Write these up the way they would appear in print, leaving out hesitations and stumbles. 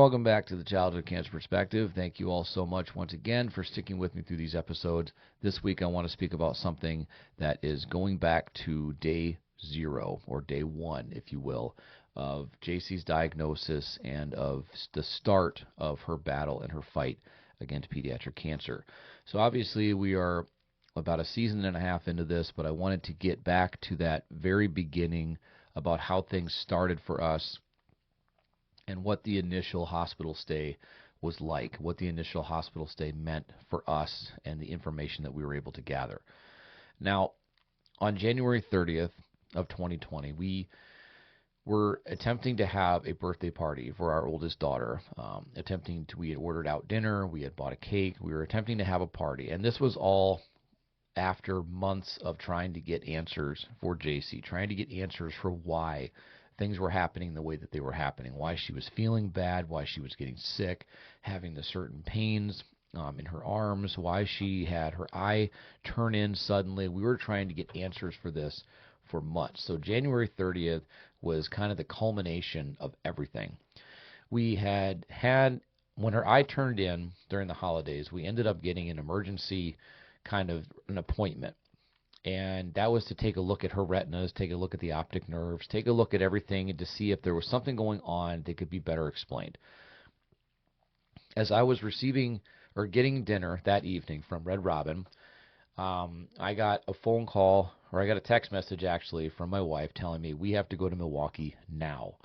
Welcome back to the Childhood Cancer Perspective. Thank you all so much once again for sticking with me through these episodes. This week I want to speak about something that is going back to day zero, or day one, if you will, of JC's diagnosis and of the start of her battle and her fight against pediatric cancer. So obviously we are about a season and a half into this, but I wanted to get back to that very beginning about how things started for us and what the initial hospital stay was like, what the initial hospital stay meant for us, and the information that we were able to gather. Now, on January 30th of 2020, we were attempting to have a birthday party for our oldest daughter. We had ordered out dinner, we had bought a cake, we were attempting to have a party, and this was all after months of trying to get answers for JC, trying to get answers for why things were happening the way that they were happening, why she was feeling bad, why she was getting sick, having the certain pains in her arms, why she had her eye turn in suddenly. We were trying to get answers for this for months. So January 30th was kind of the culmination of everything. We had, when her eye turned in during the holidays, we ended up getting an emergency kind of an appointment. And that was to take a look at her retinas, take a look at the optic nerves, take a look at everything, and to see if there was something going on that could be better explained. As I was receiving or getting dinner that evening from Red Robin, I got a phone call, or I got a text message actually from my wife telling me we have to go to Milwaukee now.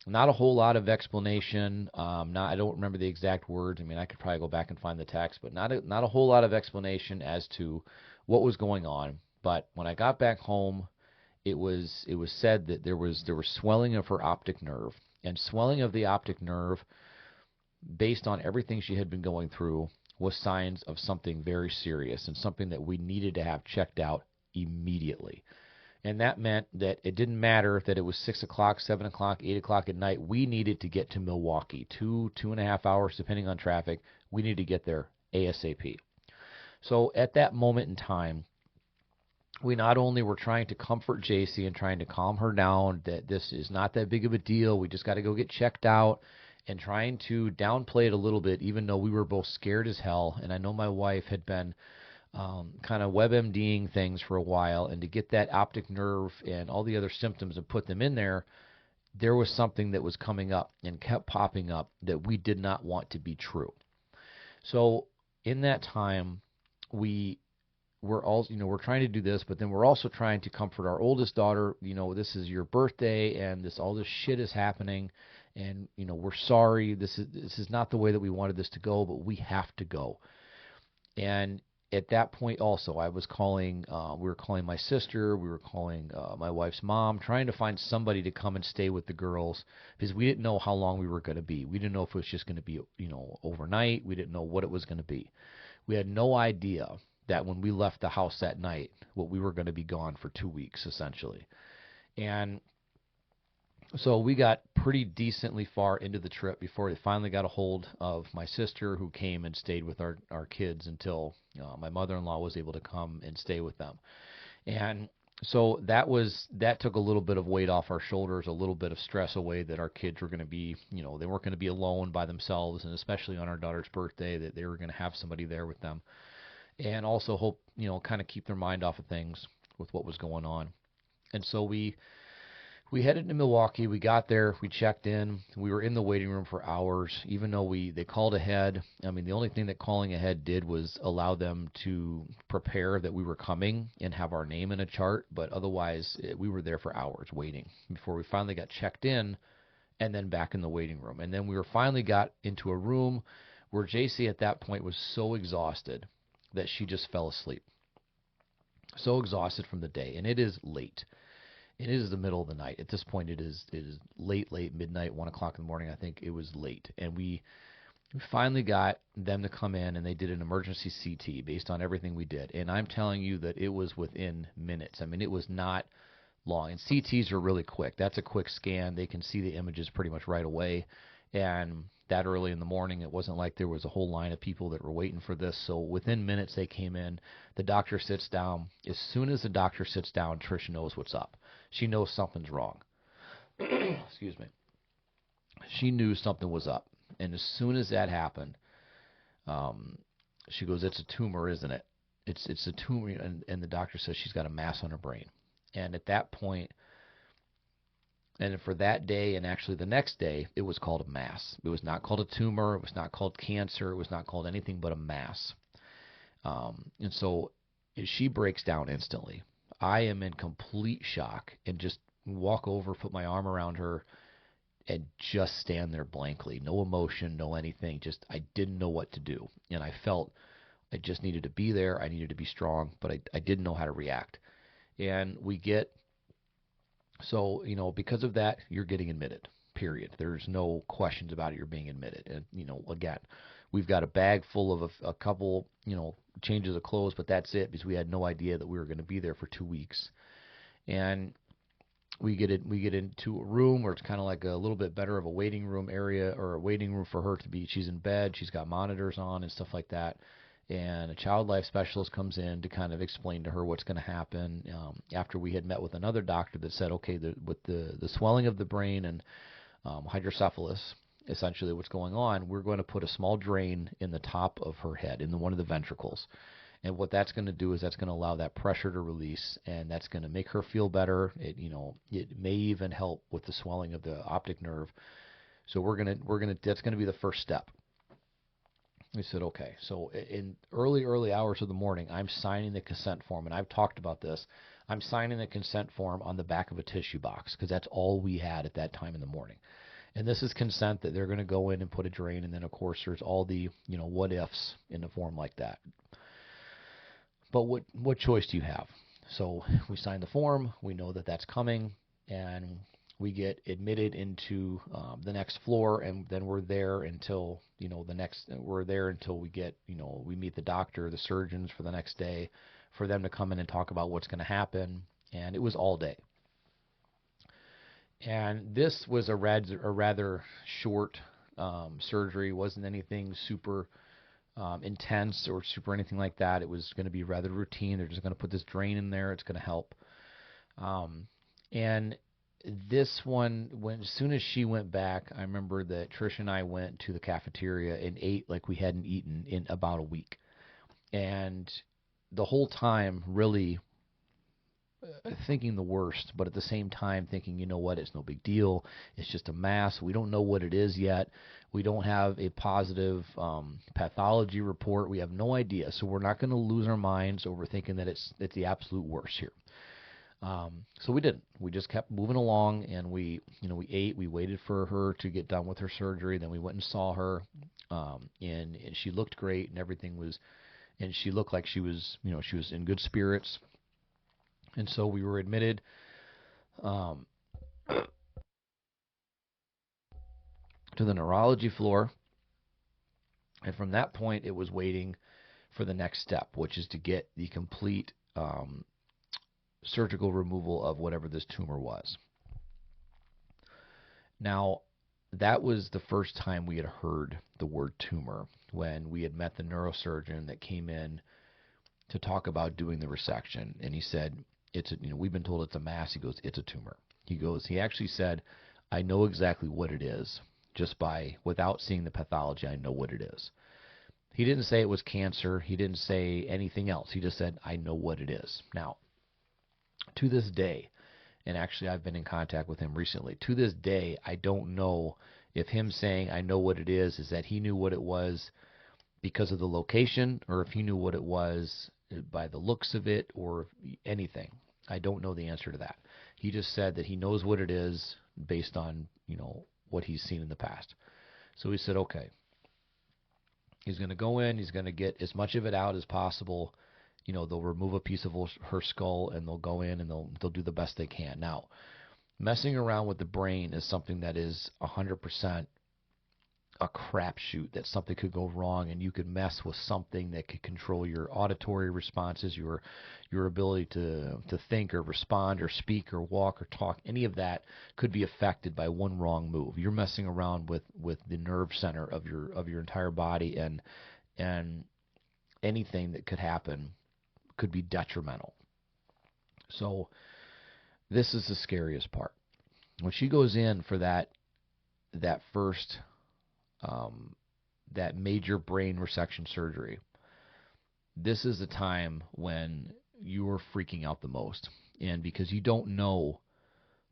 Not a whole lot of explanation. I don't remember the exact words. I mean, I could probably go back and find the text, but not a whole lot of explanation as to what was going on. But when I got back home, it was said that there was swelling of her optic nerve, and swelling of the optic nerve, based on everything she had been going through, was signs of something very serious and something that we needed to have checked out immediately. And that meant that it didn't matter that it was 6 o'clock, 7 o'clock, 8 o'clock at night. We needed to get to Milwaukee, 2.5 hours, depending on traffic. We needed to get there ASAP. So at that moment in time, we not only were trying to comfort JC and trying to calm her down, that this is not that big of a deal, we just got to go get checked out, and trying to downplay it a little bit, even though we were both scared as hell. And I know my wife had been kind of WebMDing things for a while, and to get that optic nerve and all the other symptoms and put them in there, there was something that was coming up and kept popping up that we did not want to be true. So in that time, we're we're trying to do this, but then we're also trying to comfort our oldest daughter. This is your birthday, and all this shit is happening, and we're sorry. This is not the way that we wanted this to go, but we have to go. And at that point, also, I was calling. We were calling my sister. We were calling my wife's mom, trying to find somebody to come and stay with the girls, because we didn't know how long we were going to be. We didn't know if it was just going to be overnight. We didn't know what it was going to be. We had no idea that when we left the house that night, we were going to be gone for 2 weeks, essentially. And so we got pretty decently far into the trip before we finally got a hold of my sister, who came and stayed with our kids until my mother-in-law was able to come and stay with them. And so that took a little bit of weight off our shoulders, a little bit of stress away that our kids were going to be, they weren't going to be alone by themselves, and especially on our daughter's birthday, that they were going to have somebody there with them. And also hope, kind of keep their mind off of things with what was going on. And so we headed to Milwaukee. We got there. We checked in. We were in the waiting room for hours, even though they called ahead. I mean, the only thing that calling ahead did was allow them to prepare that we were coming and have our name in a chart. But otherwise, we were there for hours waiting before we finally got checked in, and then back in the waiting room. And then we finally got into a room where JC at that point was so exhausted that she just fell asleep. So exhausted from the day. And it is late. It is the middle of the night. At this point, it is late midnight, 1 o'clock in the morning. I think it was late. And we finally got them to come in, and they did an emergency CT based on everything we did. And I'm telling you that it was within minutes. I mean, it was not long. And CTs are really quick. That's a quick scan. They can see the images pretty much right away. And that early in the morning, it wasn't like there was a whole line of people that were waiting for this. So within minutes, they came in. The doctor sits down. As soon as the doctor sits down, Trish knows what's up. She knows something's wrong. Excuse me. she knew something was up. And as soon as that happened, she goes, "It's a tumor, isn't it? It's a tumor." And the doctor says she's got a mass on her brain. And at that point, and for that day and actually the next day, it was called a mass. It was not called a tumor. It was not called cancer. It was not called anything but a mass. And so she breaks down instantly. I am in complete shock and just walk over, put my arm around her, and just stand there blankly. No emotion, no anything. Just I didn't know what to do. And I felt I just needed to be there. I needed to be strong, but I didn't know how to react. And we get, so, because of that, you're getting admitted, period. There's no questions about it. You're being admitted. And, again, we've got a bag full of a couple, changes of clothes, but that's it because we had no idea that we were going to be there for 2 weeks. And we get into a room where it's kind of like a little bit better of a waiting room area, or a waiting room for her to be. She's in bed. She's got monitors on and stuff like that. And a child life specialist comes in to kind of explain to her what's going to happen. After we had met with another doctor that said, okay, with the swelling of the brain and hydrocephalus, essentially what's going on, we're going to put a small drain in the top of her head, in one of the ventricles. And what that's going to do is that's going to allow that pressure to release, and that's going to make her feel better. It may even help with the swelling of the optic nerve. So that's going to be the first step. We said, okay. So in early hours of the morning, I'm signing the consent form, and I've talked about this. I'm signing the consent form on the back of a tissue box because that's all we had at that time in the morning. And this is consent that they're going to go in and put a drain, and then of course there's all the what ifs in the form like that. But what choice do you have? So we sign the form. We know that that's coming, and we get admitted into the next floor, and then we're there until we get we meet the doctor, the surgeons for the next day, for them to come in and talk about what's going to happen. And it was all day. And this was a rather short surgery. It wasn't anything super intense or super anything like that. It was going to be rather routine. They're just going to put this drain in there. It's going to help. And this one, as soon as she went back, I remember that Trish and I went to the cafeteria and ate like we hadn't eaten in about a week. And the whole time really thinking the worst, but at the same time thinking, you know what, it's no big deal. It's just a mass. We don't know what it is yet. We don't have a positive pathology report. We have no idea. So we're not going to lose our minds over thinking that it's the absolute worst here. So we didn't. We just kept moving along, and we ate. We waited for her to get done with her surgery. Then we went and saw her, and she looked great, and everything was, and she looked like she was in good spirits. And so we were admitted to the neurology floor, and from that point, it was waiting for the next step, which is to get the complete surgical removal of whatever this tumor was. Now, that was the first time we had heard the word tumor, when we had met the neurosurgeon that came in to talk about doing the resection. And he said, we've been told it's a mass. He goes, it's a tumor. He actually said, I know exactly what it is. Without seeing the pathology, I know what it is. He didn't say it was cancer. He didn't say anything else. He just said, I know what it is. Now, to this day, and actually I've been in contact with him recently, to this day, I don't know if him saying I know what it is that he knew what it was because of the location, or if he knew what it was by the looks of it, or anything. I don't know the answer to that. He just said that he knows what it is based on, what he's seen in the past. So he said, okay. He's going to go in, he's going to get as much of it out as possible. They'll remove a piece of her skull, and they'll go in and they'll do the best they can. Now, messing around with the brain is something that is 100% a crapshoot, that something could go wrong, and you could mess with something that could control your auditory responses, your ability to think or respond or speak or walk or talk. Any of that could be affected by one wrong move. You're messing around with the nerve center of your entire body, and anything that could happen could be detrimental. So this is the scariest part. When she goes in for that that first, that major brain resection surgery, this is the time when you are freaking out the most. And because you don't know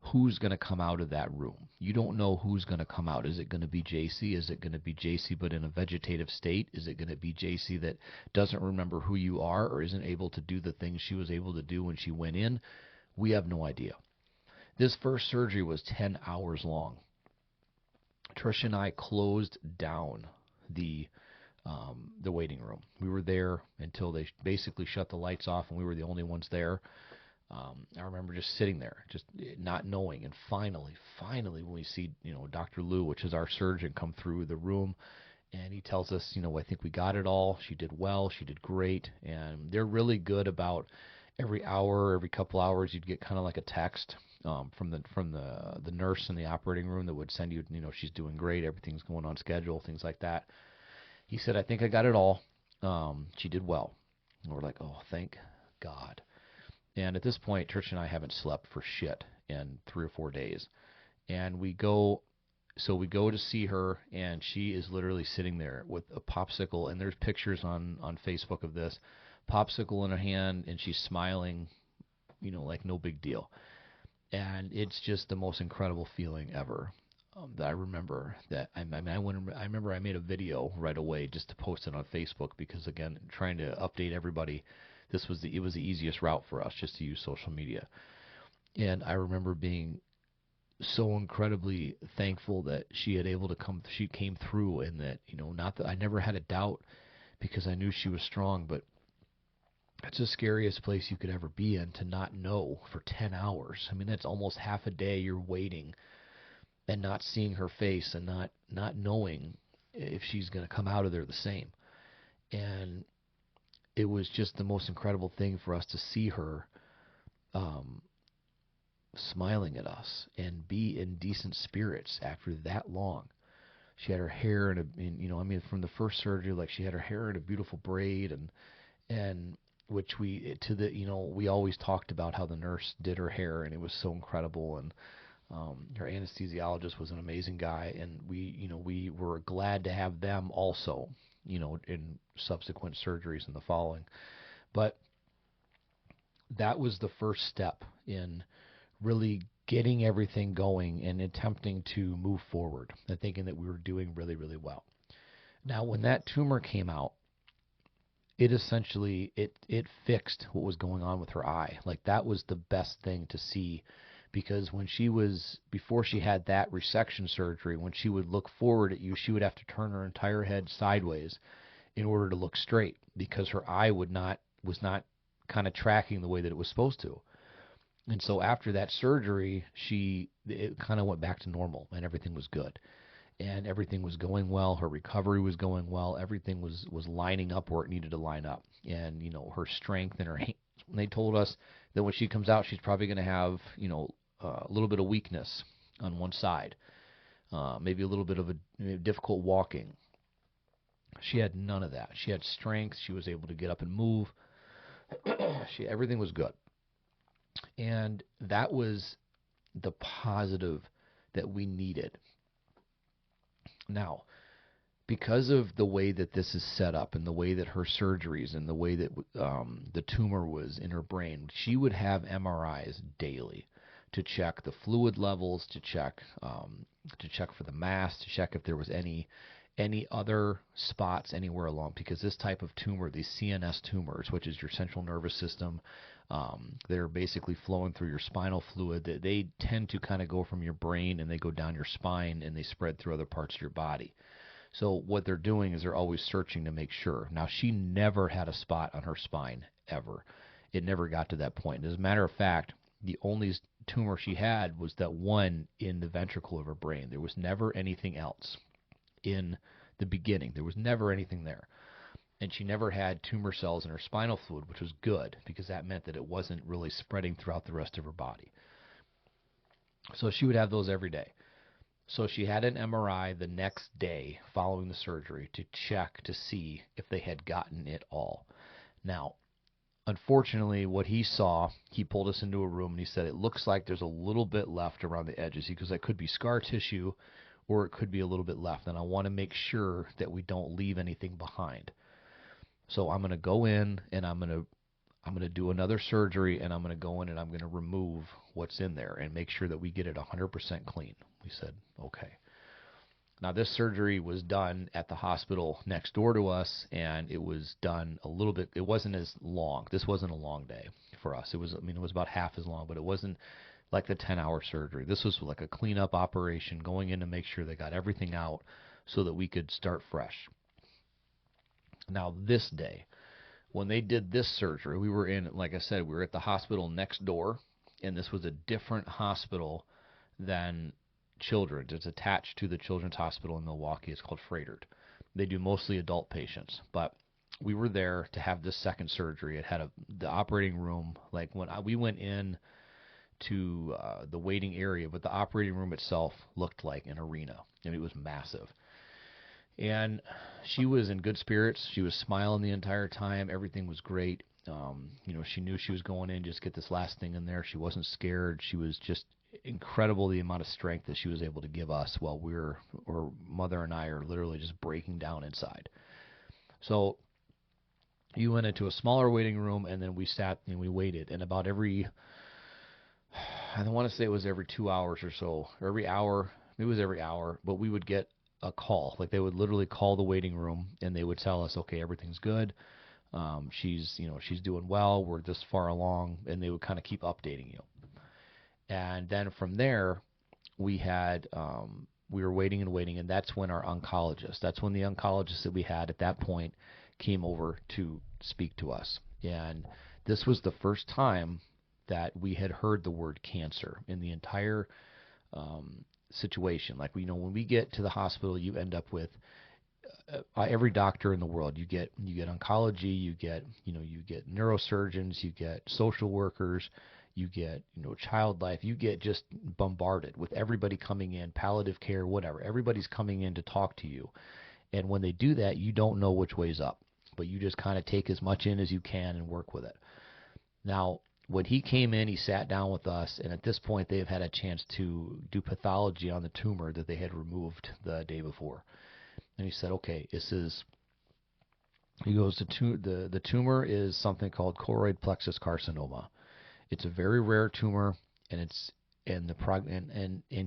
who's going to come out of that room. You don't know who's going to come out. Is it going to be JC? Is it going to be JC but in a vegetative state? Is it going to be JC that doesn't remember who you are or isn't able to do the things she was able to do when she went in? We have no idea. This first surgery was 10 hours long. Trish and I closed down the waiting room. We were there until they basically shut the lights off, and we were the only ones there. I remember just sitting there, just not knowing. And finally, when we see, Dr. Lou, which is our surgeon, come through the room, and he tells us, I think we got it all. She did well. She did great. And they're really good about every hour, every couple hours, you'd get kind of like a text from the nurse in the operating room that would send you, she's doing great. Everything's going on schedule, things like that. He said, I think I got it all. She did well. And we're like, oh, thank God. And at this point, Trish and I haven't slept for shit in 3 or 4 days. And we go to see her, and she is literally sitting there with a popsicle. And there's pictures on Facebook of this popsicle in her hand, and she's smiling, like no big deal. And it's just the most incredible feeling ever. That I remember that I remember I made a video right away just to post it on Facebook because, again, trying to update everybody. It was the easiest route for us, just to use social media. And I remember being so incredibly thankful that she came through, and that, not that I never had a doubt because I knew she was strong, but it's the scariest place you could ever be in, to not know for 10 hours. I mean, that's almost half a day you're waiting and not seeing her face and not knowing if she's going to come out of there the same. And it was just the most incredible thing for us to see her smiling at us and be in decent spirits after that long. She had her hair from the first surgery, like she had her hair in a beautiful braid, and which we always talked about how the nurse did her hair, and it was so incredible. And her anesthesiologist was an amazing guy, and we were glad to have them also, in subsequent surgeries and the following. But that was the first step in really getting everything going and attempting to move forward and thinking that we were doing really, really well. Now, when that tumor came out, it essentially, it fixed what was going on with her eye. Like, that was the best thing to see, because before she had that resection surgery, when she would look forward at you, she would have to turn her entire head sideways in order to look straight, because her eye was not kind of tracking the way that it was supposed to. And so after that surgery, it kind of went back to normal, and everything was good. And everything was going well. Her recovery was going well. Everything was lining up where it needed to line up. And, her strength in her hands. They told us that when she comes out, she's probably going to have, a little bit of weakness on one side. Maybe a little bit of a difficult walking. She had none of that. She had strength. She was able to get up and move. Everything was good. And that was the positive that we needed. Now, because of the way that this is set up and the way that her surgeries and the way that the tumor was in her brain, she would have MRIs daily to check the fluid levels, to check for the mass, to check if there was any other spots anywhere along, because this type of tumor, these CNS tumors, which is your central nervous system, they're basically flowing through your spinal fluid. They tend to kind of go from your brain and they go down your spine and they spread through other parts of your body. So what they're doing is they're always searching to make sure. Now, she never had a spot on her spine, ever. It never got to that point. As a matter of fact, the only tumor she had was that one in the ventricle of her brain. There was never anything else in the beginning. There was never anything there. And she never had tumor cells in her spinal fluid, which was good, because that meant that it wasn't really spreading throughout the rest of her body. So she would have those every day. So she had an MRI the next day following the surgery to check to see if they had gotten it all. Now, unfortunately, what he saw, he pulled us into a room and he said, it looks like there's a little bit left around the edges. He goes, that could be scar tissue, or it could be a little bit left. And I want to make sure that we don't leave anything behind. So I'm going to go in and I'm going to do another surgery, and I'm going to go in and I'm going to remove what's in there and make sure that we get it 100% clean. We said, okay. Now, this surgery was done at the hospital next door to us, and it was done a little bit. It wasn't as long. This wasn't a long day for us. It was about half as long, but it wasn't like the 10-hour surgery. This was like a cleanup operation, going in to make sure they got everything out so that we could start fresh. Now, this day, when they did this surgery, we were in, like I said, we were at the hospital next door, and this was a different hospital than Children's. It's attached to the Children's Hospital in Milwaukee. It's called Froedtert. They do mostly adult patients, but we were there to have this second surgery. It had the operating room, like when we went in to the waiting area, but the operating room itself looked like an arena, and it was massive. And she was in good spirits. She was smiling the entire time. Everything was great. She knew she was going in, just get this last thing in there. She wasn't scared. She was just incredible, the amount of strength that she was able to give us while mother and I are literally just breaking down inside. So you went into a smaller waiting room, and then we sat and we waited. And about I don't want to say it was every 2 hours or so, or every hour. It was every hour, but we would get a call. Like, they would literally call the waiting room, and they would tell us, okay, everything's good. She's doing well. We're this far along, and they would kind of keep updating you. And then from there, we were waiting and waiting, and that's when the oncologist that we had at that point came over to speak to us. And this was the first time that we had heard the word cancer in the entire situation. Like, when we get to the hospital, you end up with every doctor in the world. You get oncology, you get neurosurgeons, you get social workers, you get child life. You get just bombarded with everybody coming in, palliative care, whatever. Everybody's coming in to talk to you. And when they do that, you don't know which way's up, but you just kind of take as much in as you can and work with it. Now, when he came in, he sat down with us, and at this point, they've had a chance to do pathology on the tumor that they had removed the day before. And he said, okay, he goes, the tumor is something called choroid plexus carcinoma. It's a very rare tumor, and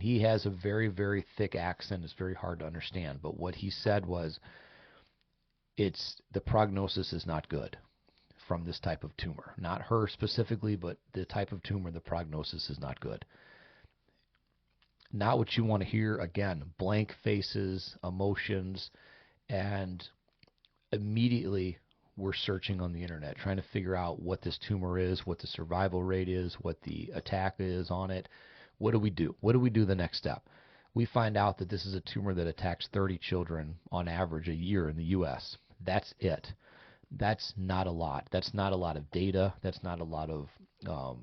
he has a very, very thick accent. It's very hard to understand. But what he said was, the prognosis is not good from this type of tumor. Not her specifically, but the type of tumor, the prognosis is not good. Not what you want to hear. Again, blank faces, emotions, and immediately we're searching on the internet, trying to figure out what this tumor is, what the survival rate is, what the attack is on it. What do we do? What do we do the next step? We find out that this is a tumor that attacks 30 children on average a year in the U.S. That's it. That's not a lot. That's not a lot of data. That's not a lot of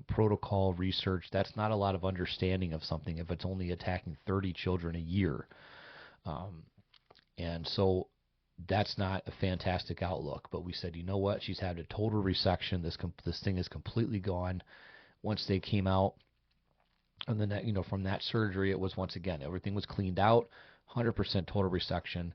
protocol research. That's not a lot of understanding of something if it's only attacking 30 children a year. And so that's not a fantastic outlook. But we said, you know what? She's had a total resection. This thing is completely gone. Once they came out, and then from that surgery, it was once again everything was cleaned out, 100% total resection.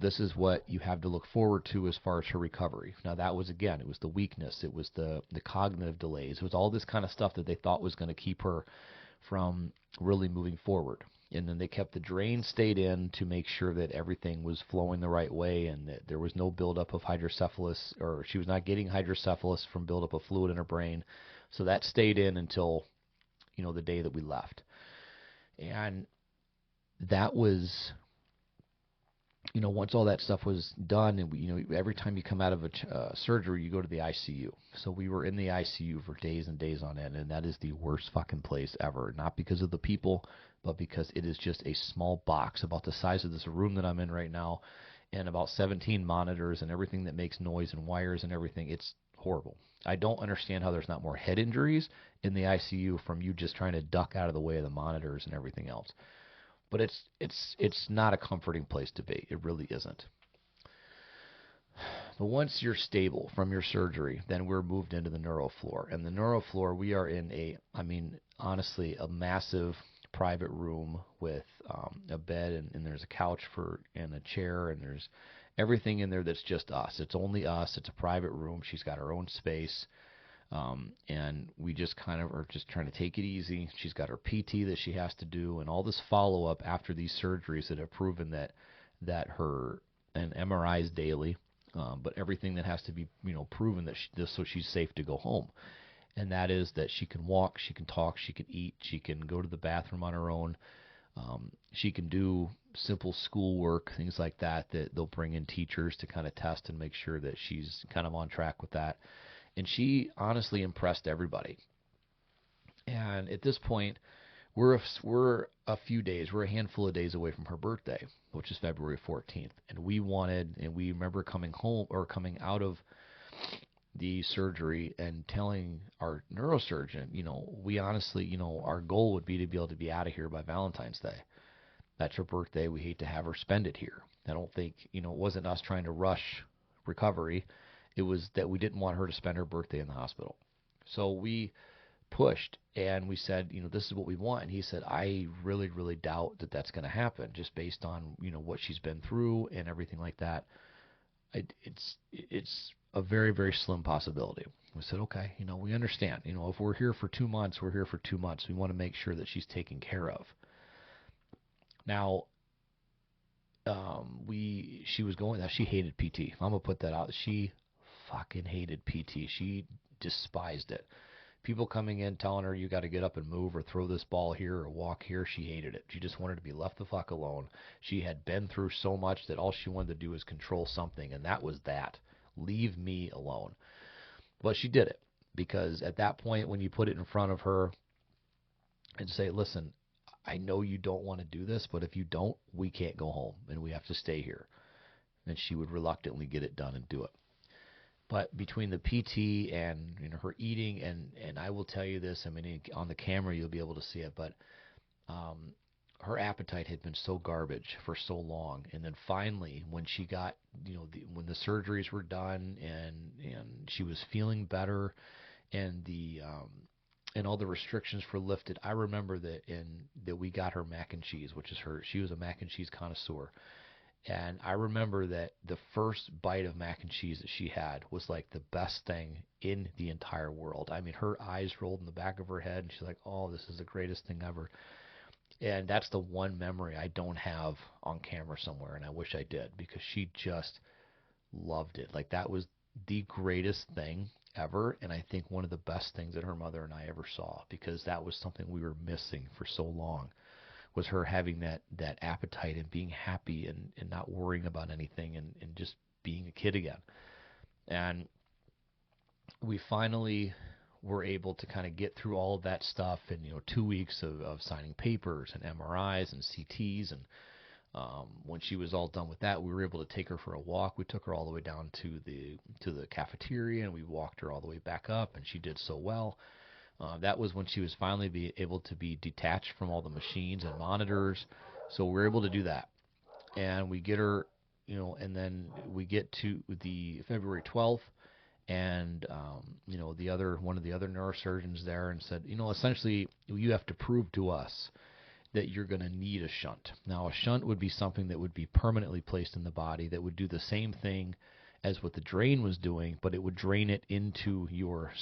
This is what you have to look forward to as far as her recovery. Now, that was, again, it was the weakness. It was the cognitive delays. It was all this kind of stuff that they thought was going to keep her from really moving forward. And then they kept the drain stayed in to make sure that everything was flowing the right way and that there was no buildup of hydrocephalus, or she was not getting hydrocephalus from buildup of fluid in her brain. So that stayed in until, the day that we left. And that was... once all that stuff was done, and every time you come out of a surgery, you go to the ICU. So we were in the ICU for days and days on end, and that is the worst fucking place ever. Not because of the people, but because it is just a small box about the size of this room that I'm in right now, and about 17 monitors and everything that makes noise and wires and everything. It's horrible. I don't understand how there's not more head injuries in the ICU from you just trying to duck out of the way of the monitors and everything else. But it's not a comforting place to be. It really isn't. But once you're stable from your surgery, then we're moved into the neuro floor. And the neuro floor, we are in honestly, a massive private room with a bed, and there's a couch and a chair, and there's everything in there that's just us. It's only us. It's a private room. She's got her own space. And we just kind of are just trying to take it easy. She's got her PT that she has to do, and all this follow-up after these surgeries that have proven that her and MRIs daily, but everything that has to be proven that so she's safe to go home. And that is that she can walk, she can talk, she can eat, she can go to the bathroom on her own. She can do simple schoolwork, things like that they'll bring in teachers to kind of test and make sure that she's kind of on track with that. And she honestly impressed everybody. And at this point, we're a handful of days away from her birthday, which is February 14th. And we remember coming out of the surgery and telling our neurosurgeon, we honestly, our goal would be to be able to be out of here by Valentine's Day. That's her birthday. We hate to have her spend it here. I don't think, it wasn't us trying to rush recovery. It was that we didn't want her to spend her birthday in the hospital. So we pushed and we said, this is what we want. And he said, I really, really doubt that that's going to happen just based on, what she's been through and everything like that. It's a very, very slim possibility. We said, okay, we understand. If we're here for 2 months, we're here for 2 months. We want to make sure that she's taken care of. Now, she was going, she hated PT. I'm going to put that out. She fucking hated PT. She despised it. People coming in telling her you got to get up and move or throw this ball here or walk here, she hated it. She just wanted to be left the fuck alone. She had been through so much that all she wanted to do was control something, and that was that. Leave me alone. But she did it because at that point when you put it in front of her and say, listen, I know you don't want to do this, but if you don't, we can't go home and we have to stay here. And she would reluctantly get it done and do it. But between the PT and her eating, and I will tell you this, I mean, on the camera you'll be able to see it, but her appetite had been so garbage for so long. And then finally, when she got, when the surgeries were done and she was feeling better and and all the restrictions were lifted, I remember that we got her mac and cheese, which is she was a mac and cheese connoisseur. And I remember that the first bite of mac and cheese that she had was like the best thing in the entire world. I mean, her eyes rolled in the back of her head, and she's like, oh, this is the greatest thing ever. And that's the one memory I don't have on camera somewhere, and I wish I did, because she just loved it. Like, that was the greatest thing ever, and I think one of the best things that her mother and I ever saw, because that was something we were missing for so long. Was her having that appetite and being happy and not worrying about anything and just being a kid again. And we finally were able to kind of get through all of that stuff in 2 weeks of signing papers and MRIs and CTs. And when she was all done with that, we were able to take her for a walk. We took her all the way down to the cafeteria, and we walked her all the way back up, and she did so well. That was when she was finally able to be detached from all the machines and monitors. So we were able to do that. And we get her, and then we get to the February 12th, and, one of the other neurosurgeons there and said, essentially, you have to prove to us that you're going to need a shunt. Now, a shunt would be something that would be permanently placed in the body that would do the same thing as what the drain was doing, but it would drain it into your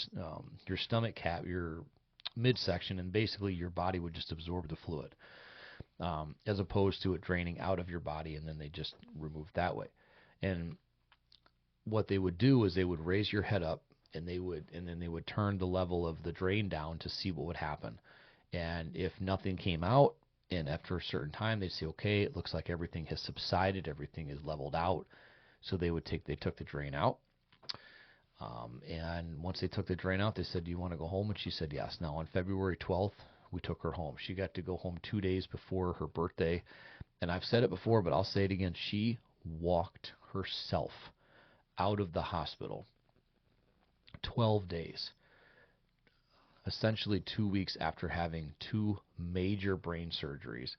stomach cap, your midsection, and basically your body would just absorb the fluid, as opposed to it draining out of your body and then they just remove that way. And what they would do is they would raise your head up and then they would turn the level of the drain down to see what would happen. And if nothing came out, and after a certain time they'd say, okay, it looks like everything has subsided, everything is leveled out. So they took the drain out, and once they took the drain out, they said, do you want to go home? And she said yes. Now, on February 12th, we took her home. She got to go home 2 days before her birthday, and I've said it before, but I'll say it again. She walked herself out of the hospital 12 days, essentially 2 weeks after having 2 major brain surgeries.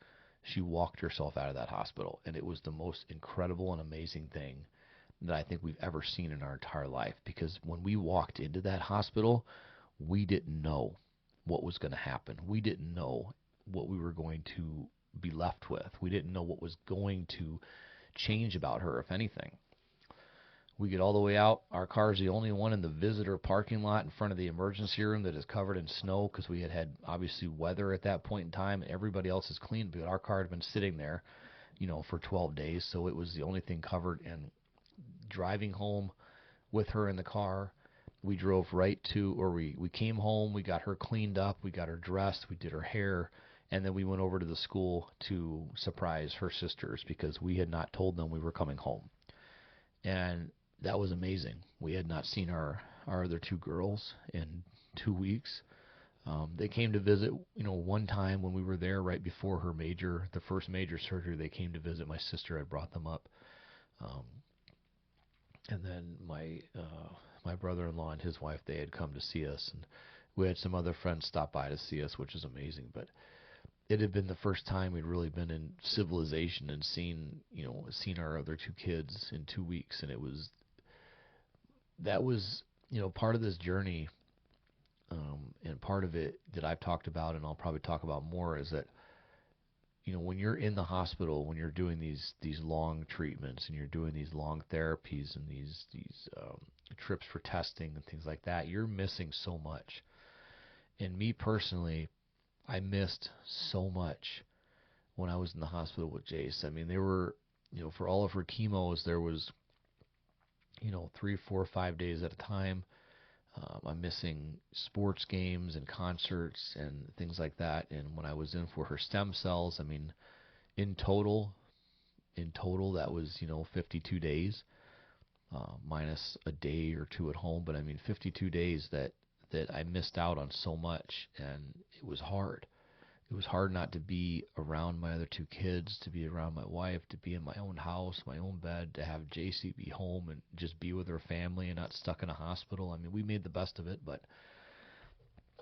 She walked herself out of that hospital, and it was the most incredible and amazing thing that I think we've ever seen in our entire life, because when we walked into that hospital, we didn't know what was going to happen. We didn't know what we were going to be left with. We didn't know what was going to change about her, if anything. We get all the way out. Our car is the only one in the visitor parking lot in front of the emergency room that is covered in snow because we had obviously weather at that point in time, and everybody else is clean, but our car had been sitting there, for 12 days, so it was the only thing covered. And driving home with her in the car, we drove we came home, we got her cleaned up, we got her dressed, we did her hair, and then we went over to the school to surprise her sisters because we had not told them we were coming home. And that was amazing. We had not seen our other two girls in 2 weeks. They came to visit, one time when we were there right before the first major surgery. They came to visit my sister. I brought them up. And then my brother-in-law and his wife, they had come to see us. And we had some other friends stop by to see us, which is amazing. But it had been the first time we'd really been in civilization and seen our other two kids in 2 weeks. And that was part of this journey, and part of it that I've talked about, and I'll probably talk about more, is that when you're in the hospital, when you're doing these long treatments and you're doing these long therapies and these trips for testing and things like that, you're missing so much. And me personally, I missed so much when I was in the hospital with Jace. I mean, there were, for all of her chemos, there was 3, 4, 5 days at a time. I'm missing sports games and concerts and things like that. And when I was in for her stem cells, I mean, in total, that was 52 days, minus a day or two at home. But I mean, 52 days that I missed out on so much, and it was hard. It was hard not to be around my other two kids, to be around my wife, to be in my own house, my own bed, to have JC be home and just be with her family and not stuck in a hospital. I mean, we made the best of it, but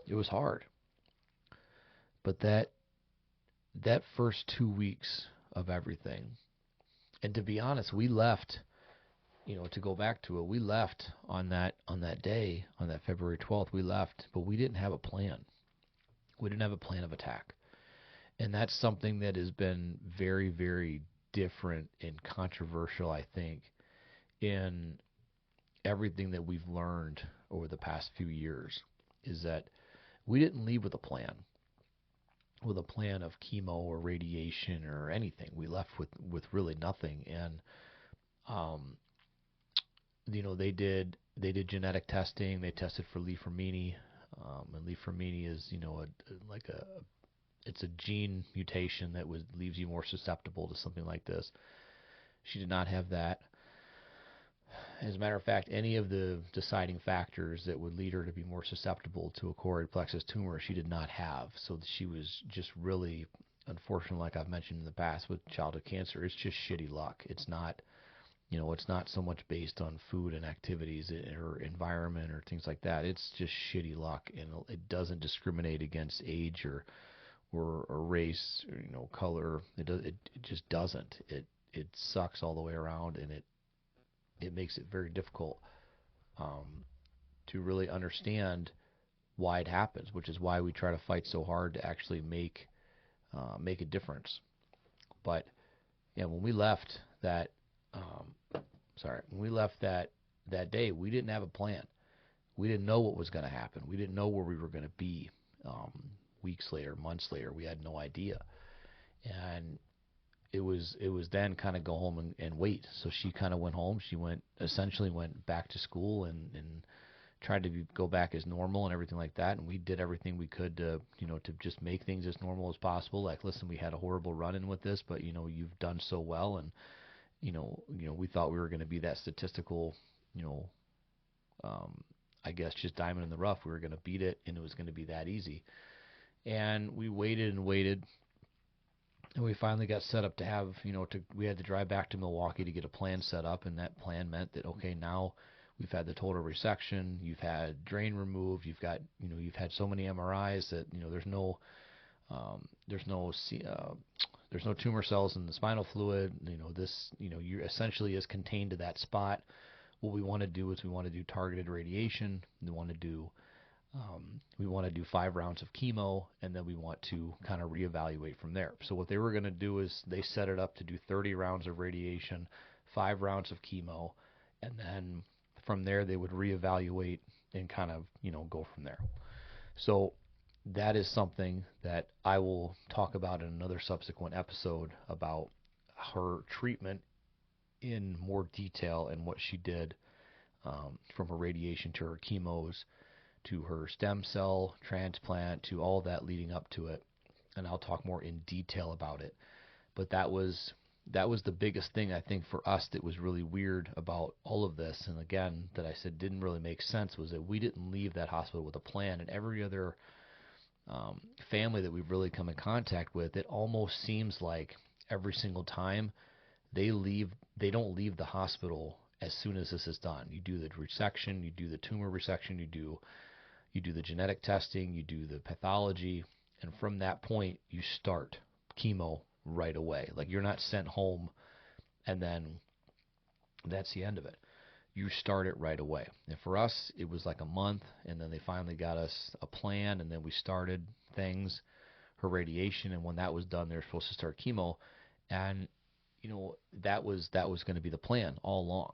it was hard. But that first 2 weeks of everything, and to be honest, we left, to go back to it, we left on that day, on that February 12th, we left, but we didn't have a plan. We didn't have a plan of attack. And that's something that has been very, very different and controversial, I think, in everything that we've learned over the past few years, is that we didn't leave with a plan of chemo or radiation or anything. We left with really nothing. And, they did genetic testing. They tested for Li-Fraumeni. And Li-Fraumeni is, it's a gene mutation that leaves you more susceptible to something like this. She did not have that. As a matter of fact, any of the deciding factors that would lead her to be more susceptible to a choroid plexus tumor, she did not have. So she was just really, unfortunately, like I've mentioned in the past with childhood cancer, it's just shitty luck. It's not, it's not so much based on food and activities or environment or things like that. It's just shitty luck, and it doesn't discriminate against age or race, or, color. It just doesn't. It sucks all the way around, and it makes it very difficult to really understand why it happens, which is why we try to fight so hard to actually make a difference. But yeah, when we left that that day, we didn't have a plan. We didn't know what was going to happen. We didn't know where we were going to be. Weeks later, months later, we had no idea. And it was then kind of go home and wait. So she kind of went home. She essentially went back to school and tried to go back as normal and everything like that. And we did everything we could to just make things as normal as possible. Like, listen, we had a horrible run-in with this, but you've done so well, and we thought we were going to be that statistical, I guess just diamond in the rough. We were going to beat it, and it was going to be that easy. And we waited and waited, and we finally got set up to have, we had to drive back to Milwaukee to get a plan set up, and that plan meant that, okay, now we've had the total resection, you've had drain removed, you've got, you've had so many MRIs that, there's no tumor cells in the spinal fluid. You essentially is contained to that spot. What we want to do is we want to do targeted radiation. We want to do We want to do 5 rounds of chemo, and then we want to kind of reevaluate from there. So what they were going to do is they set it up to do 30 rounds of radiation, 5 rounds of chemo, and then from there they would reevaluate and kind of, go from there. So that is something that I will talk about in another subsequent episode about her treatment in more detail and what she did from her radiation to her chemos to her stem cell transplant to all that leading up to it. And I'll talk more in detail about it. But that was the biggest thing I think for us that was really weird about all of this. And again, that I said didn't really make sense was that we didn't leave that hospital with a plan. And every other family that we've really come in contact with, it almost seems like every single time they don't leave the hospital as soon as this is done. You do the resection, you do the tumor resection, you do the genetic testing, you do the pathology, and from that point you start chemo right away. Like, you're not sent home and then that's the end of it. You start it right away. And for us, it was like a month, and then they finally got us a plan, and then we started things, her radiation, and when that was done, they were supposed to start chemo, and that was going to be the plan all along.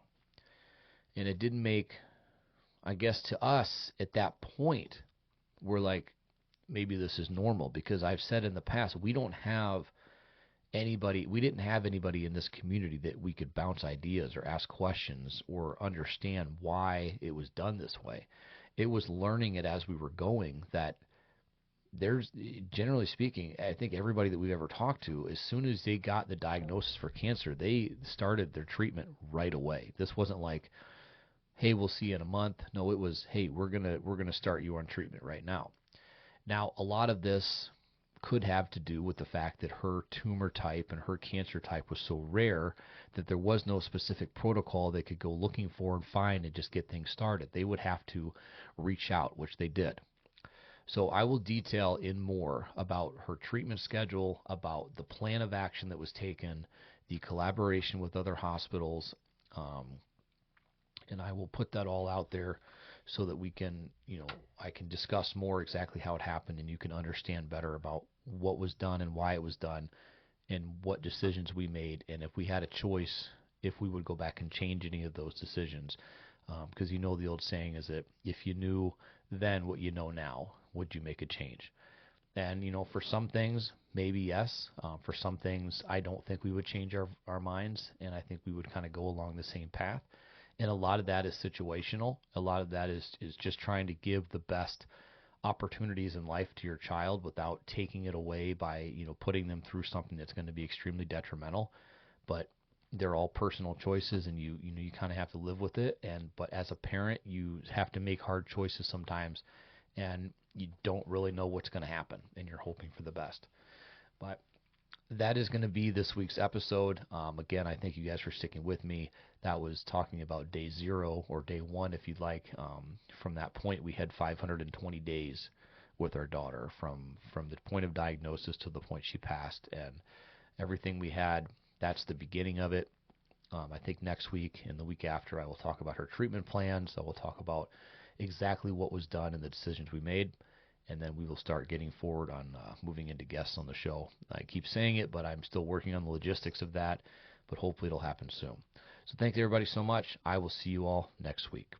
And it didn't make, I guess, to us at that point, we're like, maybe this is normal, because I've said in the past, we didn't have anybody in this community that we could bounce ideas or ask questions or understand why it was done this way. It was learning it as we were going that there's, generally speaking, I think everybody that we've ever talked to, as soon as they got the diagnosis for cancer, they started their treatment right away. This wasn't like, hey, we'll see you in a month. No, it was, hey, we're gonna start you on treatment right now. Now, a lot of this could have to do with the fact that her tumor type and her cancer type was so rare that there was no specific protocol they could go looking for and find and just get things started. They would have to reach out, which they did. So I will detail in more about her treatment schedule, about the plan of action that was taken, the collaboration with other hospitals, and I will put that all out there so that we can, I can discuss more exactly how it happened, and you can understand better about what was done and why it was done and what decisions we made, and if we had a choice, if we would go back and change any of those decisions. Because the old saying is that if you knew then what you know now, would you make a change? And, for some things, maybe yes. For some things, I don't think we would change our minds, and I think we would kind of go along the same path. And a lot of that is situational. A lot of that is just trying to give the best opportunities in life to your child without taking it away by, putting them through something that's going to be extremely detrimental. But they're all personal choices, and you kind of have to live with it. But as a parent, you have to make hard choices sometimes, and you don't really know what's going to happen, and you're hoping for the best. But that is going to be this week's episode. Again, I thank you guys for sticking with me. That was talking about day 0 or day 1, if you'd like. From that point, we had 520 days with our daughter from the point of diagnosis to the point she passed, and everything we had. That's the beginning of it. I think next week and the week after, I will talk about her treatment plans. I will talk about exactly what was done and the decisions we made. And then we will start getting forward on moving into guests on the show. I keep saying it, but I'm still working on the logistics of that. But hopefully it'll happen soon. So thanks everybody so much. I will see you all next week.